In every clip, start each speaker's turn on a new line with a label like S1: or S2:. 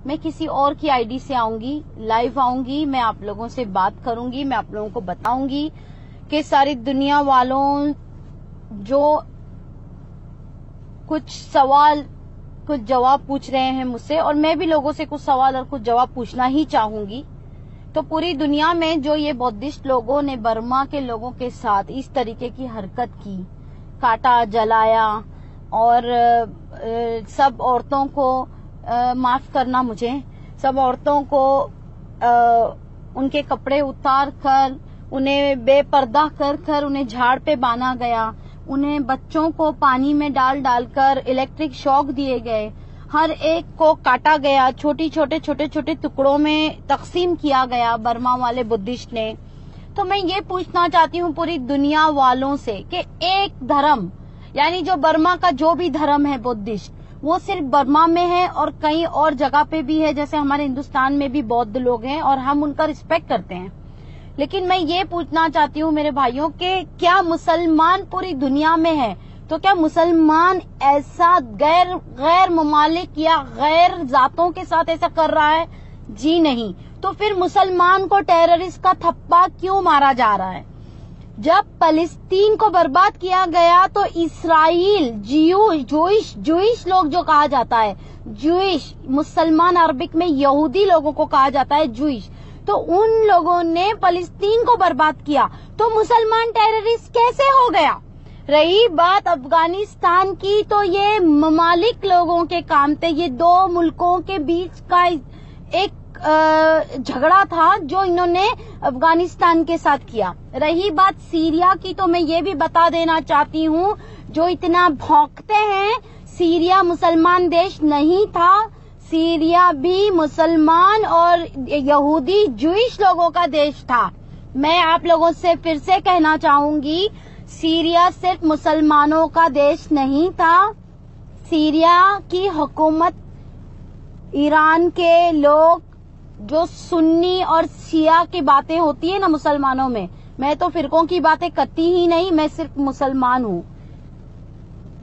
S1: मैं किसी और की आईडी से आऊंगी, लाइव आऊंगी, मैं आप लोगों से बात करूंगी, मैं आप लोगों को बताऊंगी कि सारी दुनिया वालों जो कुछ सवाल कुछ जवाब पूछ रहे हैं मुझसे, और मैं भी लोगों से कुछ सवाल और कुछ जवाब पूछना ही चाहूंगी। तो पूरी दुनिया में जो ये बौद्धिस्ट लोगों ने बर्मा के लोगों के साथ इस तरीके की हरकत की, काटा, जलाया, और सब औरतों को माफ करना मुझे, सब औरतों को उनके कपड़े उतार कर, उन्हें बेपर्दा कर कर उन्हें झाड़ पे बांधा गया, उन्हें बच्चों को पानी में डाल डालकर इलेक्ट्रिक शॉक दिए गए, हर एक को काटा गया, छोटे छोटे टुकड़ों में तकसीम किया गया बर्मा वाले बुद्धिस्ट ने। तो मैं ये पूछना चाहती हूँ पूरी दुनिया वालों से कि एक धर्म, यानी जो बर्मा का जो भी धर्म है बुद्धिस्ट, वो सिर्फ बर्मा में है और कहीं और जगह पे भी है, जैसे हमारे हिंदुस्तान में भी बौद्ध लोग हैं और हम उनका रिस्पेक्ट करते हैं। लेकिन मैं ये पूछना चाहती हूँ मेरे भाइयों कि क्या मुसलमान पूरी दुनिया में है, तो क्या मुसलमान ऐसा गैर ममालिक या गैर जातों के साथ ऐसा कर रहा है? जी नहीं। तो फिर मुसलमान को टेररिस्ट का थप्पा क्यों मारा जा रहा है? जब फलस्तीन को बर्बाद किया गया तो इसराइल, जूइश लोग जो कहा जाता है, जूइश, मुसलमान अरबिक में यहूदी लोगों को कहा जाता है जूइश, तो उन लोगों ने फलस्तीन को बर्बाद किया, तो मुसलमान टेररिस्ट कैसे हो गया? रही बात अफगानिस्तान की, तो ये ममालिक लोगों के काम थे, ये दो मुल्कों के बीच का एक झगड़ा था जो इन्होंने अफगानिस्तान के साथ किया। रही बात सीरिया की, तो मैं ये भी बता देना चाहती हूँ, जो इतना भौंकते हैं, सीरिया मुसलमान देश नहीं था, सीरिया भी मुसलमान और यहूदी जूइश लोगों का देश था। मैं आप लोगों से फिर से कहना चाहूंगी, सीरिया सिर्फ मुसलमानों का देश नहीं था। सीरिया की हुकूमत, ईरान के लोग, जो सुन्नी और शिया की बातें होती है ना मुसलमानों में, मैं तो फिरकों की बातें करती ही नहीं, मैं सिर्फ मुसलमान हूँ।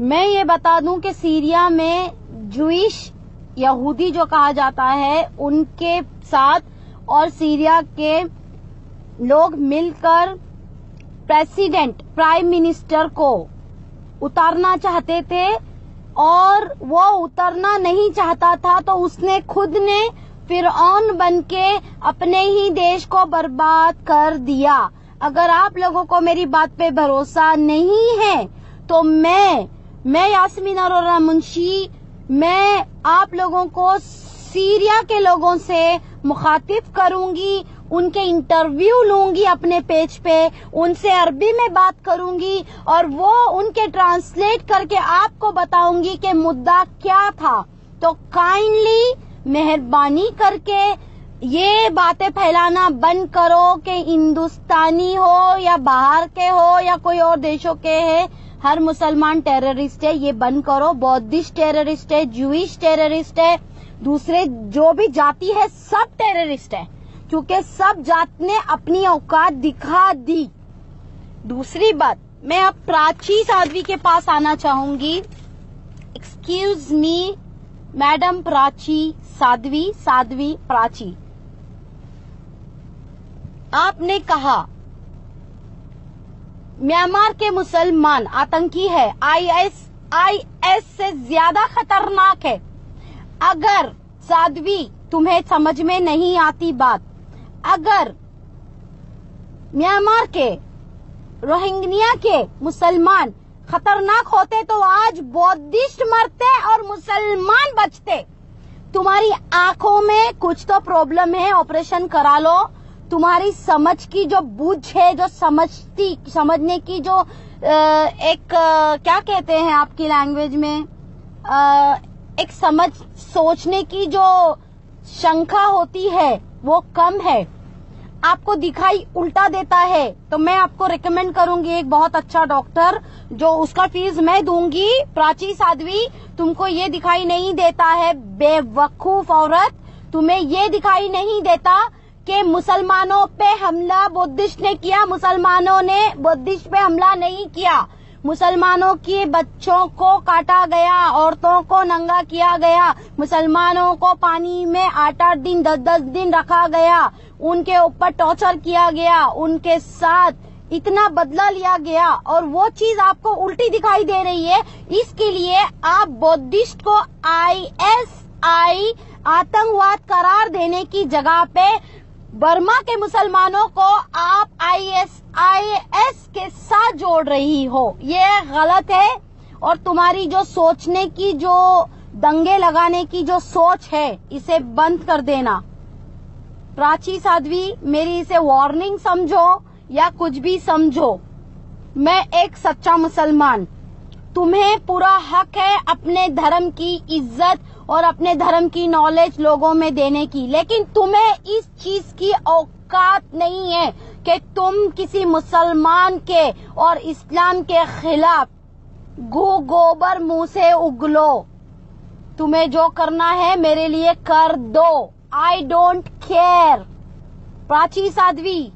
S1: मैं ये बता दूं कि सीरिया में जूइश, यहूदी जो कहा जाता है, उनके साथ और सीरिया के लोग मिलकर प्रेसिडेंट, प्राइम मिनिस्टर को उतारना चाहते थे, और वो उतरना नहीं चाहता था तो उसने खुद ने फिरौन बनके अपने ही देश को बर्बाद कर दिया। अगर आप लोगों को मेरी बात पे भरोसा नहीं है तो मैं यास्मीन अरोरा मुंशी, मैं आप लोगों को सीरिया के लोगों से मुखातिब करूंगी, उनके इंटरव्यू लूंगी अपने पेज पे, उनसे अरबी में बात करूंगी और वो उनके ट्रांसलेट करके आपको बताऊंगी कि मुद्दा क्या था। तो काइंडली मेहरबानी करके ये बातें फैलाना बंद करो कि हिंदुस्तानी हो या बाहर के हो या कोई और देशों के है, हर मुसलमान टेररिस्ट है, ये बंद करो। बौद्धिस्ट टेररिस्ट है, जूइश टेररिस्ट है, दूसरे जो भी जाति है सब टेररिस्ट है, क्योंकि सब जात ने अपनी औकात दिखा दी। दूसरी बात, मैं अब प्राची साध्वी के पास आना चाहूंगी। Excuse me madam Prachi Sadhvi Prachi, आपने कहा म्यांमार के मुसलमान आतंकी है, आईएस से ज्यादा खतरनाक है। अगर साध्वी तुम्हें समझ में नहीं आती बात, अगर म्यांमार के रोहिंग्या के मुसलमान खतरनाक होते तो आज बौद्धिस्ट मरते और मुसलमान बचते। तुम्हारी आंखों में कुछ तो प्रॉब्लम है, ऑपरेशन करा लो। तुम्हारी समझ की जो बूझ है, जो समझने की जो क्या कहते हैं आपकी लैंग्वेज में, एक सोचने की जो शंका होती है वो कम है, आपको दिखाई उल्टा देता है। तो मैं आपको रिकमेंड करूंगी एक बहुत अच्छा डॉक्टर, जो उसका फीस मैं दूंगी। प्राची साध्वी, तुमको ये दिखाई नहीं देता है बेवकूफ औरत, तुम्हें ये दिखाई नहीं देता कि मुसलमानों पे हमला बुद्धिस्ट ने किया, मुसलमानों ने बुद्धिस्ट पे हमला नहीं किया। मुसलमानों के बच्चों को काटा गया, औरतों को नंगा किया गया, मुसलमानों को पानी में 8-8 दिन 10-10 दिन रखा गया, उनके ऊपर टॉर्चर किया गया, उनके साथ इतना बदला लिया गया, और वो चीज आपको उल्टी दिखाई दे रही है। इसके लिए आप बुद्धिस्ट को ISI आतंकवाद करार देने की जगह पे बर्मा के मुसलमानों को आप ISIS के साथ जोड़ रही हो। ये गलत है, और तुम्हारी जो सोचने की, जो दंगे लगाने की जो सोच है, इसे बंद कर देना। प्राची साध्वी, मेरी इसे वार्निंग समझो या कुछ भी समझो, मैं एक सच्चा मुसलमान, तुम्हें पूरा हक है अपने धर्म की इज्जत और अपने धर्म की नॉलेज लोगों में देने की, लेकिन तुम्हें इस चीज की औकात नहीं है कि तुम किसी मुसलमान के और इस्लाम के खिलाफ गोबर मुंह से उगलो। तुम्हें जो करना है मेरे लिए कर दो, I don't care. Prachi Sadhvi,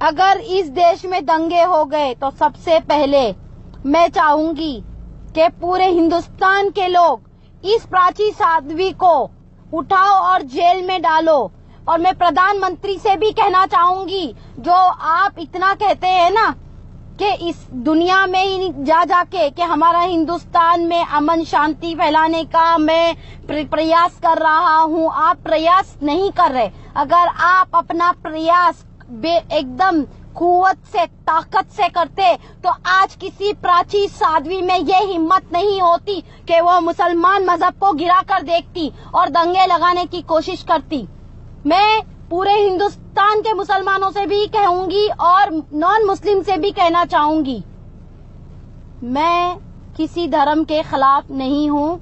S1: अगर इस देश में दंगे हो गए तो सबसे पहले मैं चाहूंगी कि पूरे हिंदुस्तान के लोग इस प्राची साध्वी को उठाओ और जेल में डालो। और मैं प्रधानमंत्री से भी कहना चाहूंगी, जो आप इतना कहते हैं ना कि इस दुनिया में ही जाके कि हमारा हिंदुस्तान में अमन शांति फैलाने का मैं प्रयास कर रहा हूं, आप प्रयास नहीं कर रहे। अगर आप अपना प्रयास एकदम कुव्वत से, ताकत से करते तो आज किसी प्राची साध्वी में ये हिम्मत नहीं होती कि वो मुसलमान मजहब को गिरा कर देखती और दंगे लगाने की कोशिश करती। मैं पूरे हिंदुस्तान के मुसलमानों से भी कहूंगी और नॉन मुस्लिम से भी कहना चाहूंगी, मैं किसी धर्म के खिलाफ नहीं हूं।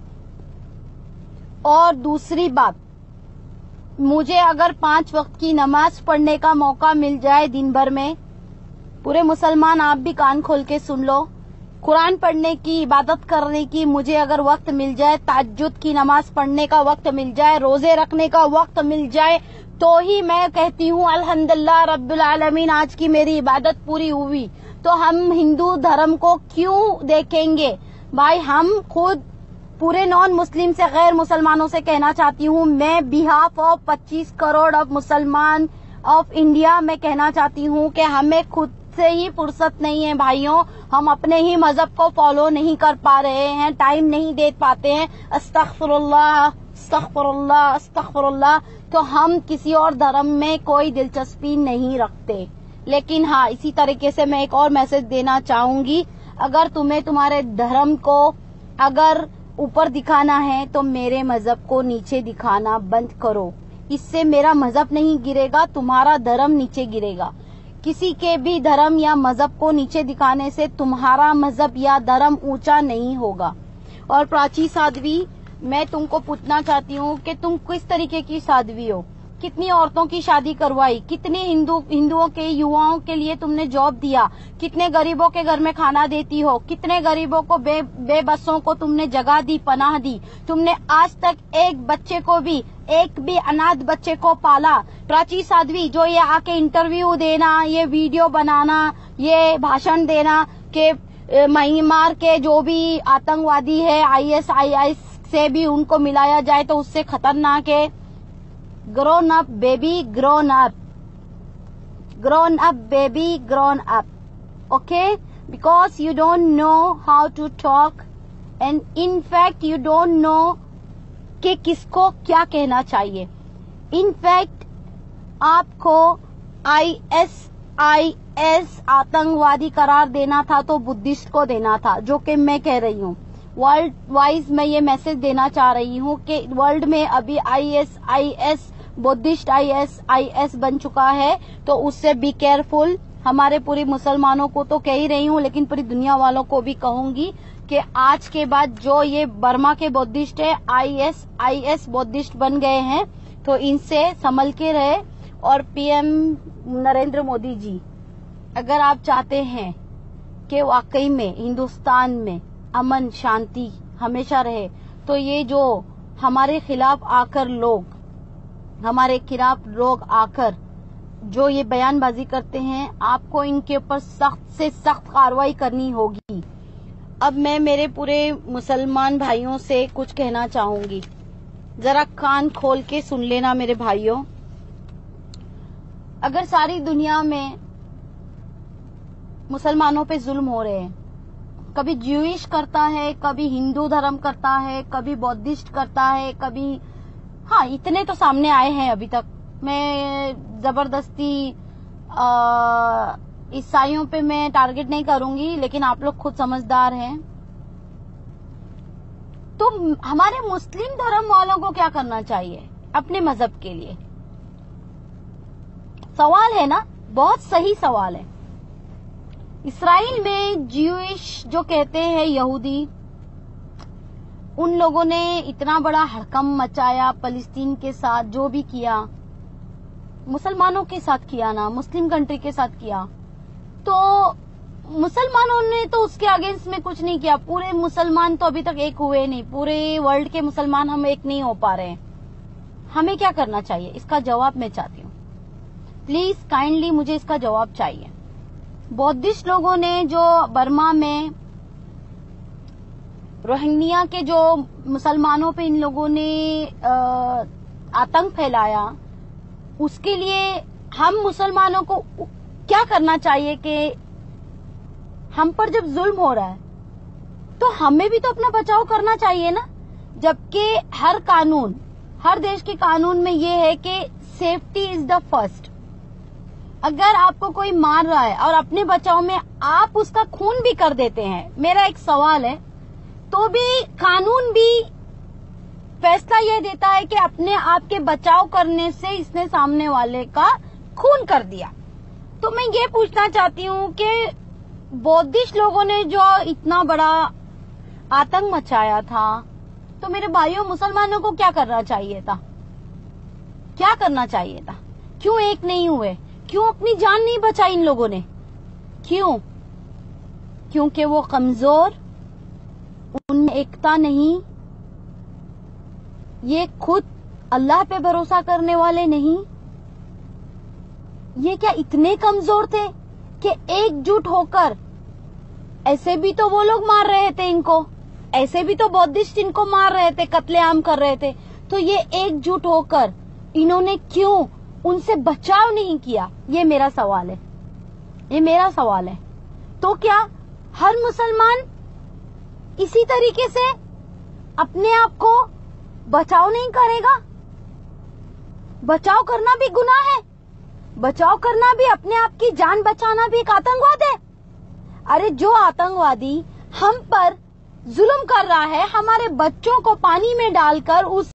S1: और दूसरी बात, मुझे अगर 5 वक्त की नमाज पढ़ने का मौका मिल जाए दिन भर में, पूरे मुसलमान आप भी कान खोल के सुन लो, कुरान पढ़ने की, इबादत करने की मुझे अगर वक्त मिल जाए, तहज्जुद की नमाज पढ़ने का वक्त मिल जाए, रोजे रखने का वक्त मिल जाए, तो ही मैं कहती हूँ अल्हम्दुलिल्लाह रब्बिल आलमीन, आज की मेरी इबादत पूरी हुई। तो हम हिंदू धर्म को क्यों देखेंगे भाई? हम खुद पूरे नॉन मुस्लिम से, गैर मुसलमानों से कहना चाहती हूँ, मैं बिहाफ ऑफ 25 करोड़ ऑफ मुसलमान ऑफ इंडिया में कहना चाहती हूँ कि हमें खुद से ही फुर्सत नहीं है भाइयों, हम अपने ही मजहब को फॉलो नहीं कर पा रहे हैं, टाइम नहीं दे पाते हैं। अस्तगफिरुल्लाह अस्तगफिरुल्लाह अस्तगफिरुल्लाह। तो हम किसी और धर्म में कोई दिलचस्पी नहीं रखते। लेकिन हाँ, इसी तरीके से मैं एक और मैसेज देना चाहूंगी, अगर तुम्हें तुम्हारे धर्म को अगर ऊपर दिखाना है तो मेरे मजहब को नीचे दिखाना बंद करो। इससे मेरा मजहब नहीं गिरेगा, तुम्हारा धर्म नीचे गिरेगा। किसी के भी धर्म या मजहब को नीचे दिखाने से तुम्हारा मजहब या धर्म ऊंचा नहीं होगा। और प्राची साध्वी, मैं तुमको पूछना चाहती हूँ कि तुम किस तरीके की साध्वी हो? कितनी औरतों की शादी करवाई, कितने हिंदुओं के युवाओं के लिए तुमने जॉब दिया, कितने गरीबों के घर में खाना देती हो, कितने गरीबों को बेबसों को तुमने जगह दी, पनाह दी। तुमने आज तक एक भी अनाथ बच्चे को पाला। प्राची साध्वी, जो ये आके इंटरव्यू देना, ये वीडियो बनाना, ये भाषण देना कि म्यांमार के जो भी आतंकवादी है ISIS से भी उनको मिलाया जाए तो उससे खतरनाक है। Grown up baby, grown up. Grown up baby, grown up. Okay? Because you don't know how to talk and in fact you don't know कि किसको क्या कहना चाहिए। In fact आपको ISIS आतंकवादी करार देना था तो बुद्धिस्ट को देना था, जो कि मैं कह रही हूँ। वर्ल्ड वाइज मैं ये मैसेज देना चाह रही हूँ कि वर्ल्ड में अभी ISIS बुद्धिस्ट ISIS बन चुका है, तो उससे बी केयरफुल। हमारे पूरे मुसलमानों को तो कह ही रही हूँ, लेकिन पूरी दुनिया वालों को भी कहूंगी कि आज के बाद जो ये बर्मा के बुद्धिस्ट है, ISIS बुद्धिस्ट बन गए हैं, तो इनसे संभल के रहे। और PM नरेंद्र मोदी जी, अगर आप चाहते हैं कि वाकई में हिंदुस्तान में अमन शांति हमेशा रहे, तो ये जो हमारे खिलाफ आकर लोग जो ये बयानबाजी करते हैं, आपको इनके ऊपर सख्त से सख्त कार्रवाई करनी होगी। अब मैं मेरे पूरे मुसलमान भाइयों से कुछ कहना चाहूंगी, जरा कान खोल के सुन लेना मेरे भाइयों। अगर सारी दुनिया में मुसलमानों पे जुल्म हो रहे हैं, कभी ज्यूइश करता है, कभी हिंदू धर्म करता है, कभी बौद्धिस्ट करता है, कभी हाँ इतने तो सामने आए हैं अभी तक। मैं जबरदस्ती ईसाइयों पे मैं टारगेट नहीं करूंगी, लेकिन आप लोग खुद समझदार हैं। तो हमारे मुस्लिम धर्म वालों को क्या करना चाहिए अपने मजहब के लिए? सवाल है ना, बहुत सही सवाल है। इस्राइल में ज्यूइश जो कहते हैं यहूदी, उन लोगों ने इतना बड़ा हड़कंप मचाया फलस्तीन के साथ, जो भी किया मुसलमानों के साथ किया ना, मुस्लिम कंट्री के साथ किया, तो मुसलमानों ने तो उसके अगेंस्ट में कुछ नहीं किया। पूरे मुसलमान तो अभी तक एक हुए नहीं, पूरे वर्ल्ड के मुसलमान हम एक नहीं हो पा रहे हैं। हमें क्या करना चाहिए, इसका जवाब मैं चाहती हूँ। प्लीज काइंडली मुझे इसका जवाब चाहिए। बौद्धिस्ट लोगों ने जो बर्मा में रोहिंग्या के जो मुसलमानों पे इन लोगों ने आतंक फैलाया, उसके लिए हम मुसलमानों को क्या करना चाहिए कि हम पर जब जुल्म हो रहा है तो हमें भी तो अपना बचाव करना चाहिए ना। जबकि हर कानून, हर देश के कानून में ये है कि सेफ्टी इज द फर्स्ट। अगर आपको कोई मार रहा है और अपने बचाव में आप उसका खून भी कर देते हैं, मेरा एक सवाल है, तो भी कानून भी फैसला ये देता है कि अपने आप के बचाव करने से इसने सामने वाले का खून कर दिया। तो मैं ये पूछना चाहती हूँ कि बौद्धिस्ट लोगों ने जो इतना बड़ा आतंक मचाया था, तो मेरे भाइयों मुसलमानों को क्या करना चाहिए था? क्या करना चाहिए था? क्यों एक नहीं हुए? क्यों अपनी जान नहीं बचाई इन लोगों ने? क्यों? क्योंकि वो कमजोर, उनमें एकता नहीं, ये खुद अल्लाह पे भरोसा करने वाले नहीं। ये क्या इतने कमजोर थे कि एकजुट होकर, ऐसे भी तो वो लोग मार रहे थे इनको, ऐसे भी तो बौद्धिस्ट इनको मार रहे थे, कत्लेआम कर रहे थे, तो ये एकजुट होकर इन्होंने क्यों उनसे बचाव नहीं किया? ये मेरा सवाल है, ये मेरा सवाल है। तो क्या हर मुसलमान इसी तरीके से अपने आप को बचाव नहीं करेगा? बचाव करना भी गुनाह है, बचाव करना भी, अपने आप की जान बचाना भी एक आतंकवाद है। अरे जो आतंकवादी हम पर जुल्म कर रहा है, हमारे बच्चों को पानी में डालकर उस